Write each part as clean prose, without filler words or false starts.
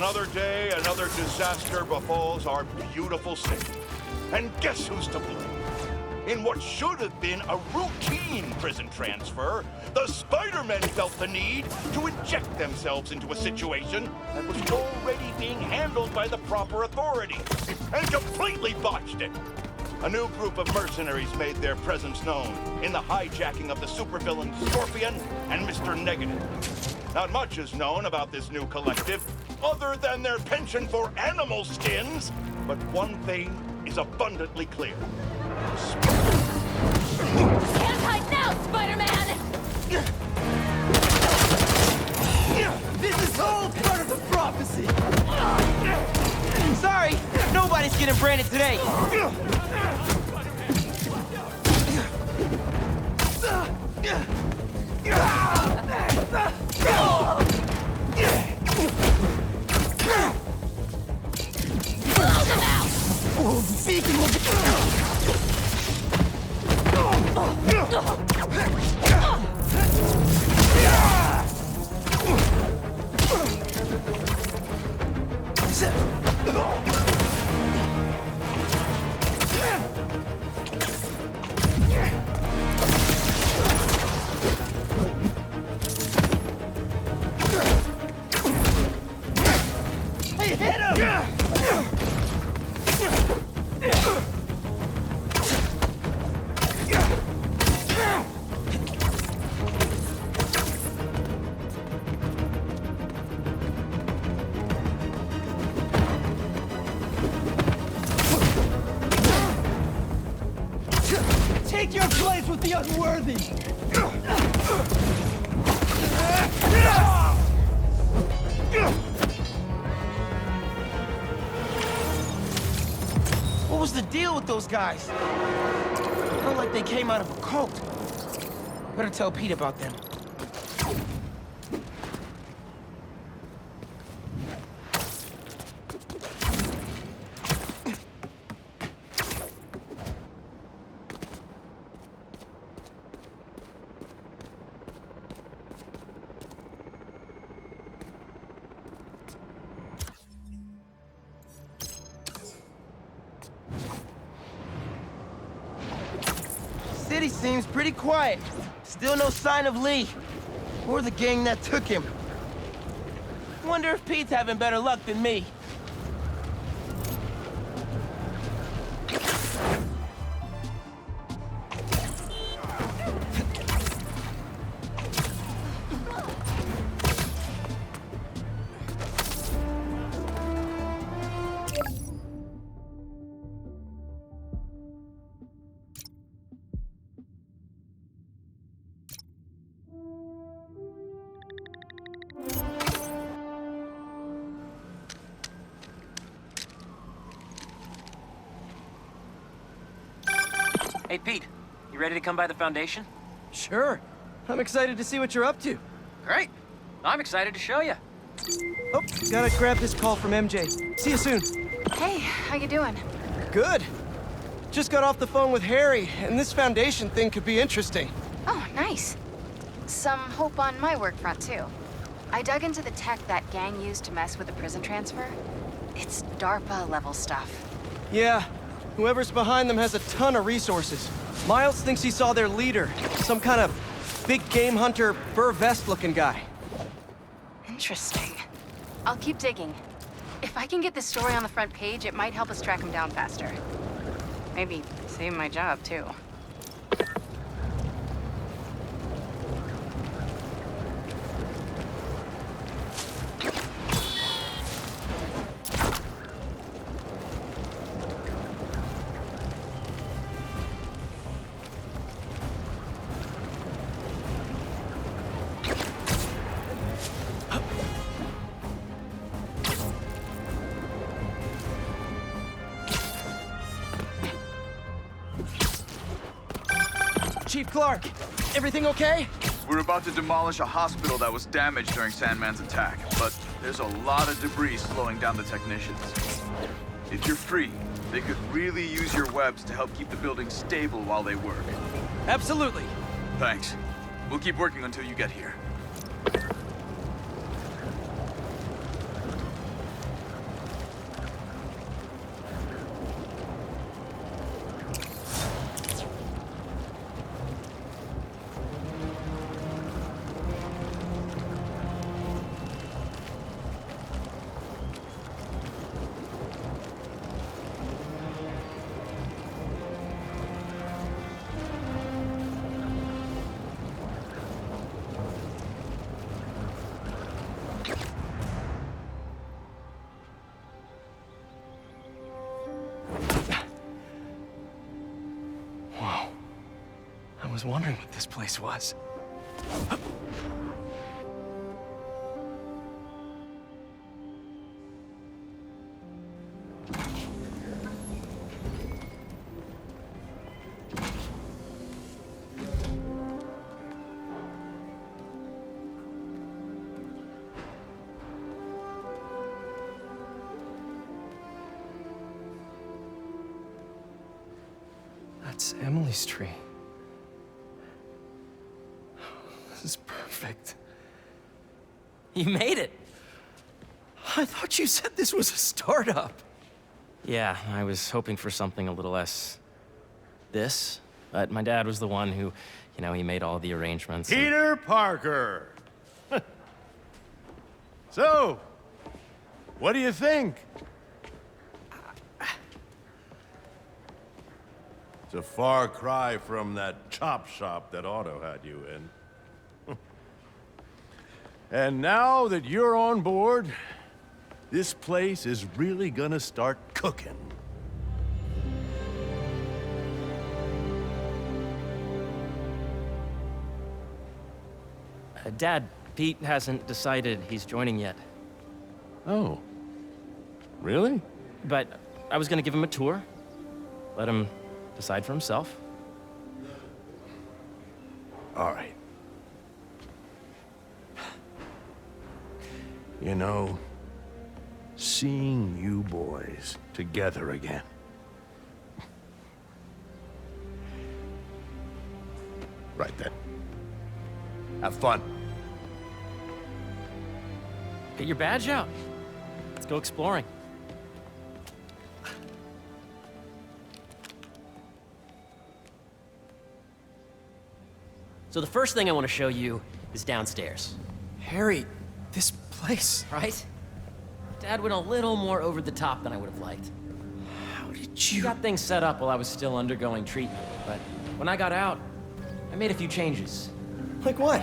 Another day, another disaster befalls our beautiful city. And guess who's to blame? In what should have been a routine prison transfer, the Spider-Men felt the need to inject themselves into a situation that was already being handled by the proper authorities, and completely botched it. A new group of mercenaries made their presence known in the hijacking of the supervillain Scorpion and Mr. Negative. Not much is known about this new collective, other than their penchant for animal skins, but one thing is abundantly clear. Can't hide now, Spider-Man! This is all part of the prophecy! Sorry, nobody's getting branded today. Blow them out! Oh, speaking of... Hey, hit him! Take your place with the unworthy! What was the deal with those guys? Felt like they came out of a cult. Better tell Pete about them. City seems pretty quiet. Still no sign of Lee. Or the gang that took him. Wonder if Pete's having better luck than me. Hey, Pete, you ready to come by the Foundation? Sure. I'm excited to see what you're up to. Great. I'm excited to show you. Oh, gotta grab this call from MJ. See you soon. Hey, how you doing? Good. Just got off the phone with Harry, and this Foundation thing could be interesting. Oh, nice. Some hope on my work front, too. I dug into the tech that gang used to mess with the prison transfer. It's DARPA-level stuff. Yeah, whoever's behind them has a ton of resources. Miles thinks he saw their leader, some kind of big game hunter, fur vest-looking guy. Interesting. I'll keep digging. If I can get this story on the front page, it might help us track him down faster. Maybe save my job, too. Chief Clark, everything okay? We're about to demolish a hospital that was damaged during Sandman's attack, but there's a lot of debris slowing down the technicians. If you're free, they could really use your webs to help keep the building stable while they work. Absolutely. Thanks. We'll keep working until you get here. was wondering what this place was. That's Emily's tree. This is perfect. You made it! I thought you said this was a startup. Yeah, I was hoping for something a little less... this. But my dad was the one who, he made all the arrangements. Peter Parker! So, what do you think? It's a far cry from that chop shop that Otto had you in. And now that you're on board, this place is really gonna start cooking. Dad, Pete hasn't decided he's joining yet. Oh. Really? But I was gonna give him a tour. Let him decide for himself. All right. You know, seeing you boys together again. Right then. Have fun. Get your badge out. Let's go exploring. So the first thing I want to show you is downstairs, Harry, this place. right? Dad went a little more over the top than I would have liked. How did He you... got things set up while I was still undergoing treatment, but when I got out, I made a few changes. Like what?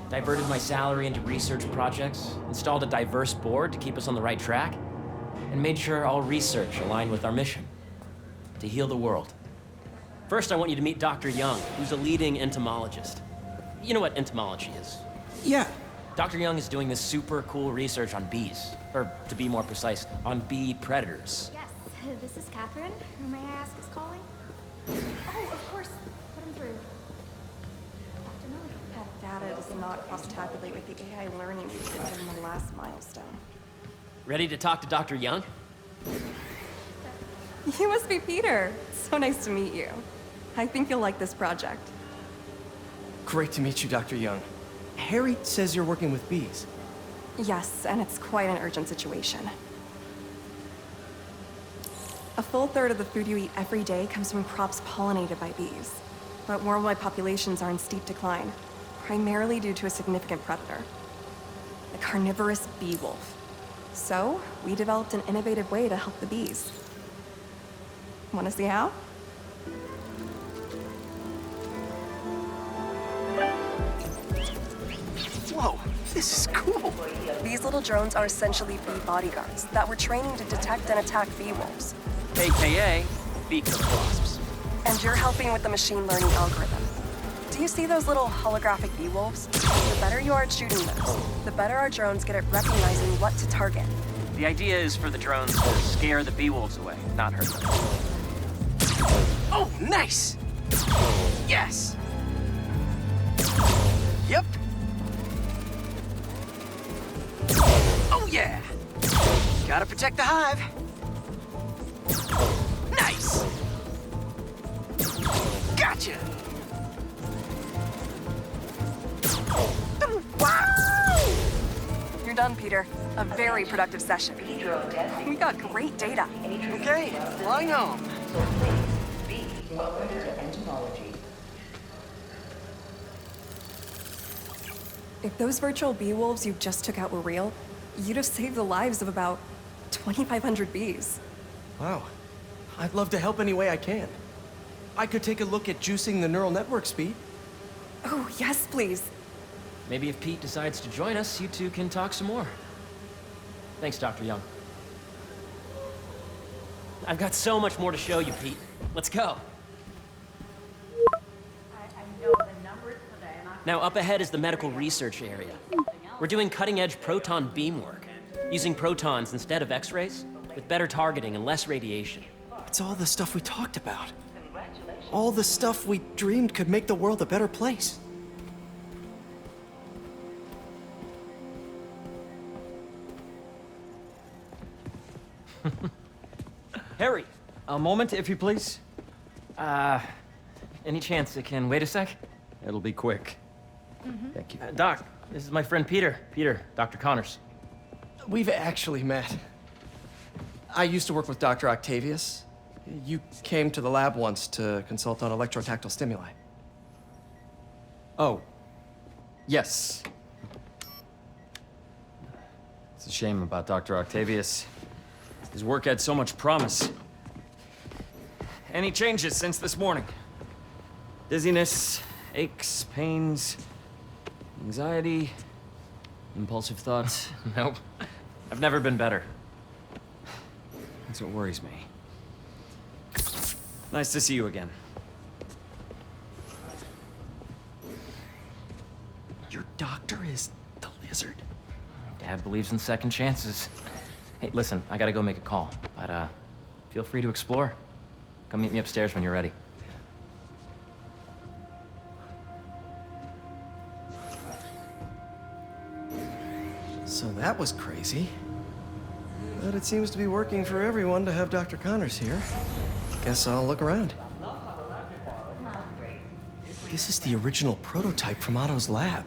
Diverted my salary into research projects, installed a diverse board to keep us on the right track, and made sure all research aligned with our mission, to heal the world. First, I want you to meet Dr. Young, who's a leading entomologist. You know what entomology is? Yeah. Dr. Young is doing this super cool research on bees, or to be more precise, on bee predators. Yes, this is Catherine. Who may I ask is calling? Oh, of course. Put him through. Dr. Miller. That data does not cross-tabulate with the AI learning we did in the last milestone. Ready to talk to Dr. Young? You must be Peter. So nice to meet you. I think you'll like this project. Great to meet you, Dr. Young. Harry says you're working with bees. Yes, and it's quite an urgent situation. A full third of the food you eat every day comes from crops pollinated by bees. But worldwide populations are in steep decline, primarily due to a significant predator, the carnivorous bee wolf. So, we developed an innovative way to help the bees. Want to see how? Whoa, this is cool. These little drones are essentially bee bodyguards that we're training to detect and attack bee wolves. AKA bee killer wasps. And you're helping with the machine learning algorithm. Do you see those little holographic bee wolves? The better you are at shooting those, the better our drones get at recognizing what to target. The idea is for the drones to scare the bee wolves away, not hurt them. Oh, nice! Yes! Yep. Oh, yeah! Gotta protect the hive. Nice! Gotcha! Wow! You're done, Peter. A very productive session. We got great data. Okay, flying home. If those virtual bee wolves you just took out were real, you'd have saved the lives of about 2,500 bees. Wow. I'd love to help any way I can. I could take a look at juicing the neural network speed. Oh, yes, please. Maybe if Pete decides to join us, you two can talk some more. Thanks, Dr. Young. I've got so much more to show you, Pete. Let's go. I know Now, up ahead is the medical research area. We're doing cutting-edge proton beam work, using protons instead of X-rays, with better targeting and less radiation. It's all the stuff we talked about. All the stuff we dreamed could make the world a better place. Harry, a moment, if you please. Any chance it can wait a sec? It'll be quick. Thank you. Doc, this is my friend Peter. Peter, Dr. Connors. We've actually met. I used to work with Dr. Octavius. You came to the lab once to consult on electrotactile stimuli. Oh. Yes. It's a shame about Dr. Octavius. His work had so much promise. Any changes since this morning? Dizziness, aches, pains, anxiety, impulsive thoughts? Nope. I've never been better. That's what worries me. Nice to see you again. Your doctor is the lizard? Dad believes in second chances. Hey, listen, I gotta go make a call, but feel free to explore. Come meet me upstairs when you're ready. So that was crazy. But it seems to be working for everyone to have Dr. Connors here. Guess I'll look around. This is the original prototype from Otto's lab.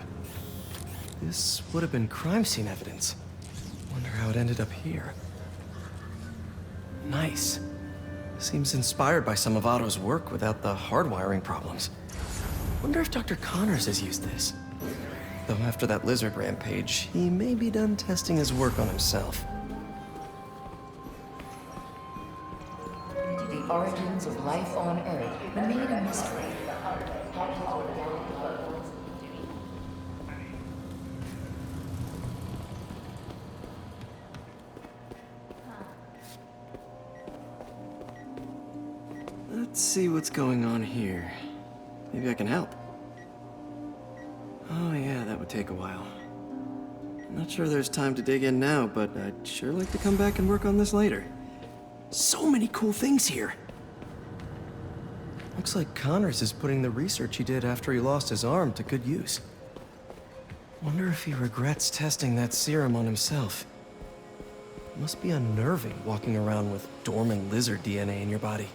This would have been crime scene evidence. Wonder how it ended up here. Nice. Seems inspired by some of Otto's work without the hardwiring problems. Wonder if Dr. Connors has used this. Though after that lizard rampage, he may be done testing his work on himself. The origins of life on Earth remain a mystery. Let's see what's going on here. Maybe I can help. Oh yeah, that would take a while. I'm not sure there's time to dig in now, but I'd sure like to come back and work on this later. So many cool things here. Looks like Connors is putting the research he did after he lost his arm to good use. Wonder if he regrets testing that serum on himself. It must be unnerving walking around with dormant lizard DNA in your body.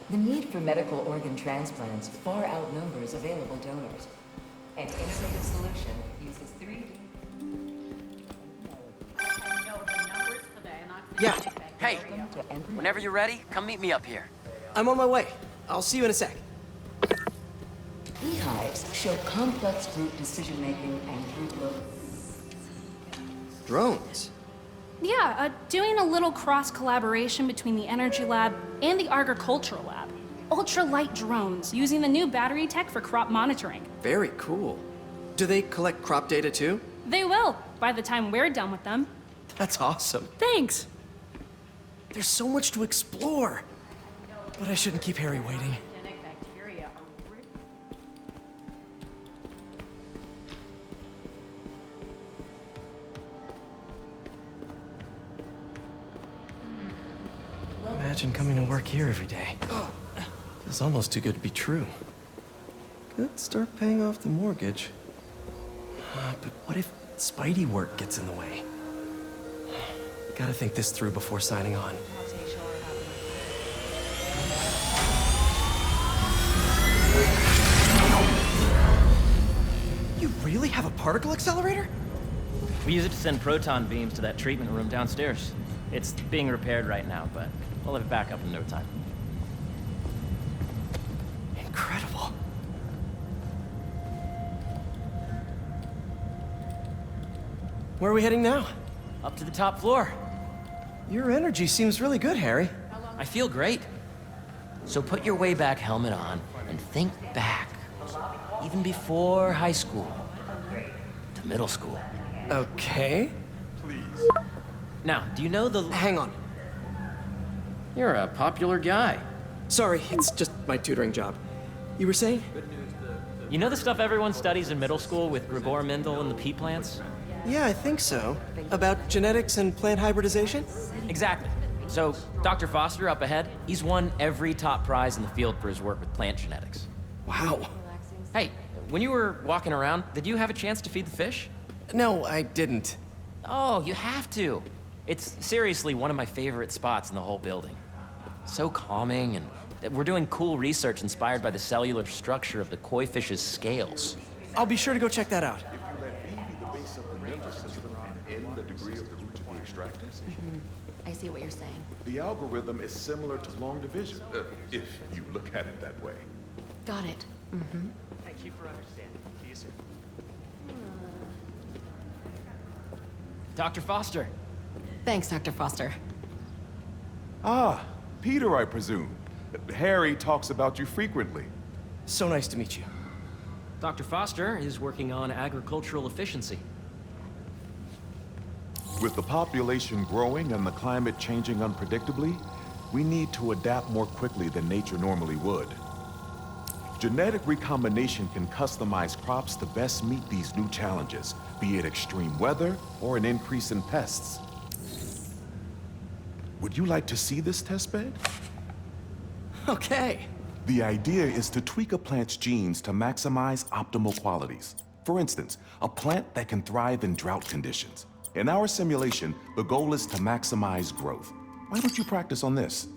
The need for medical organ transplants far outnumbers available donors. An innovative solution uses 3D. Yeah. Hey, whenever you're ready, come meet me up here. I'm on my way. I'll see you in a sec. Beehives show complex group decision-making and group load. Drones? Yeah, doing a little cross-collaboration between the Energy Lab and the Agricultural Lab. Ultralight drones, using the new battery tech for crop monitoring. Very cool. Do they collect crop data too? They will, by the time we're done with them. That's awesome. Thanks. There's so much to explore. But I shouldn't keep Harry waiting. Imagine coming to work here every day. Feels almost too good to be true. Could start paying off the mortgage. But what if Spidey work gets in the way? Gotta think this through before signing on. You really have a particle accelerator? We use it to send proton beams to that treatment room downstairs. It's being repaired right now, but we'll have it back up in no time. Incredible. Where are we heading now? Up to the top floor. Your energy seems really good, Harry. I feel great. So put your way back helmet on And think back, even before high school, to middle school. Okay. Now, do you know the... Hang on. You're a popular guy. Sorry, it's just my tutoring job. You were saying? You know the stuff everyone studies in middle school with Gregor Mendel and the pea plants? Yeah, I think so. About genetics and plant hybridization? Exactly. So, Dr. Foster up ahead, he's won every top prize in the field for his work with plant genetics. Wow. Hey, when you were walking around, did you have a chance to feed the fish? No, I didn't. Oh, you have to. It's seriously one of my favorite spots in the whole building. So calming, and we're doing cool research inspired by the cellular structure of the koi fish's scales. I'll be sure to go check that out. I see what you're saying. The algorithm is similar to long division, if you look at it that way. Got it. Thank you for understanding. See you soon. Dr. Foster. Thanks, Dr. Foster. Ah, Peter, I presume. Harry talks about you frequently. So nice to meet you. Dr. Foster is working on agricultural efficiency. With the population growing and the climate changing unpredictably, we need to adapt more quickly than nature normally would. Genetic recombination can customize crops to best meet these new challenges, be it extreme weather or an increase in pests. Would you like to see this testbed? Okay. The idea is to tweak a plant's genes to maximize optimal qualities. For instance, a plant that can thrive in drought conditions. In our simulation, the goal is to maximize growth. Why don't you practice on this?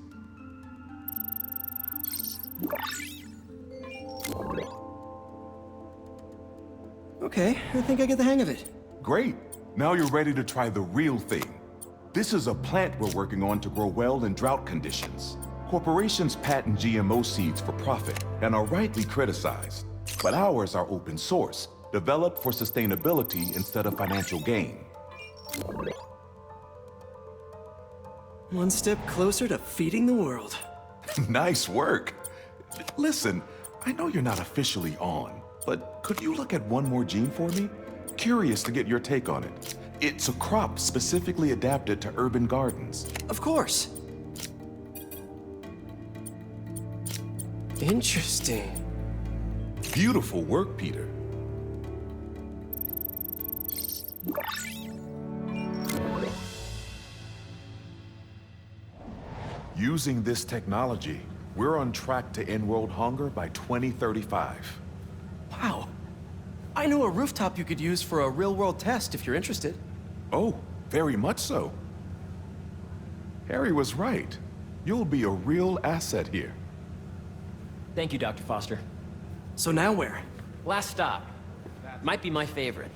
Okay, I think I get the hang of it. Great. Now you're ready to try the real thing. This is a plant we're working on to grow well in drought conditions. Corporations patent GMO seeds for profit and are rightly criticized. But ours are open source, developed for sustainability instead of financial gain. One step closer to feeding the world. Nice work. Listen, I know you're not officially on, but could you look at one more gene for me? Curious to get your take on it. It's a crop specifically adapted to urban gardens. Of course. Interesting. Beautiful work, Peter. Using this technology, we're on track to end world hunger by 2035. Wow. I know a rooftop you could use for a real-world test if you're interested. Oh, very much so. Harry was right. You'll be a real asset here. Thank you, Dr. Foster. So now where? Last stop. Might be my favorite.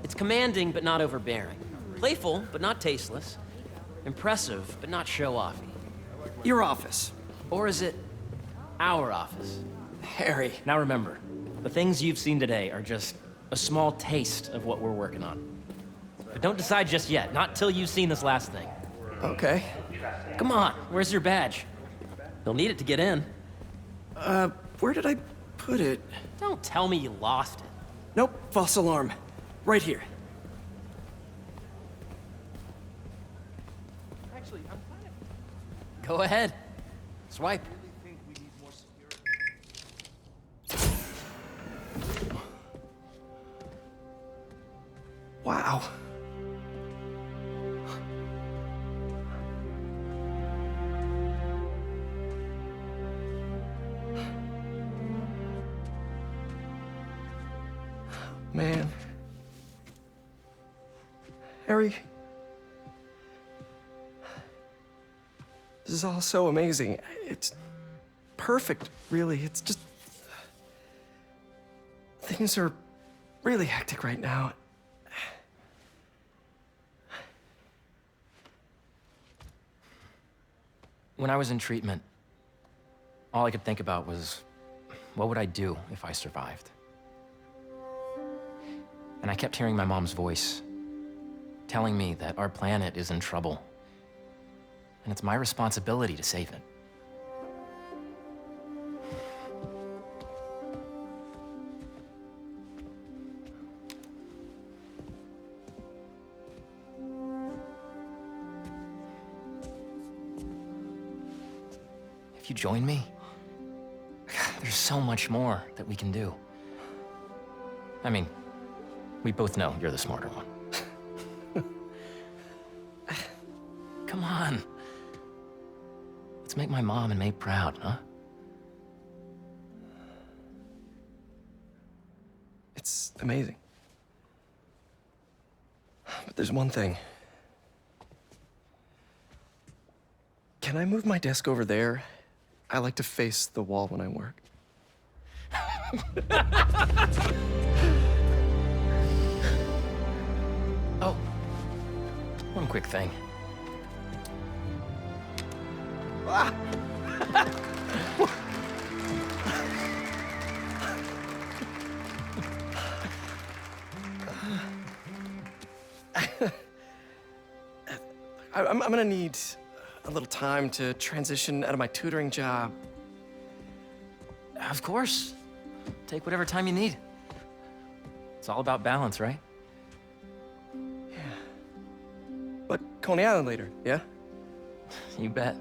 It's commanding, but not overbearing. Playful, but not tasteless. Impressive, but not show-offy. Your office. Or is it our office? Harry. Now remember, the things you've seen today are just a small taste of what we're working on. But don't decide just yet, not till you've seen this last thing. Okay. Come on, where's your badge? You'll need it to get in. Where did I put it? Don't tell me you lost it. Nope, false alarm. Right here. Actually, I'm Go ahead. Swipe. Wow. Man. Harry. This is all so amazing. It's perfect, really. It's just... Things are really hectic right now. When I was in treatment, all I could think about was, what would I do if I survived? And I kept hearing my mom's voice, telling me that our planet is in trouble, and it's my responsibility to save it. if you join me, there's so much more that we can do. I mean, we both know you're the smarter one. Come on. Let's make my mom and May proud, huh? It's amazing. But there's one thing. Can I move my desk over there? I like to face the wall when I work. Oh, one quick thing. Ah! I'm gonna need a little time to transition out of my tutoring job. Of course. Take whatever time you need. It's all about balance, right? Yeah. But Coney Island later, yeah? You bet.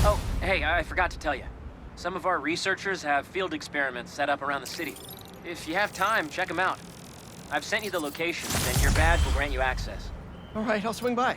Oh, hey, I forgot to tell you. Some of our researchers have field experiments set up around the city. If you have time, check them out. I've sent you the locations, and your badge will grant you access. All right, I'll swing by.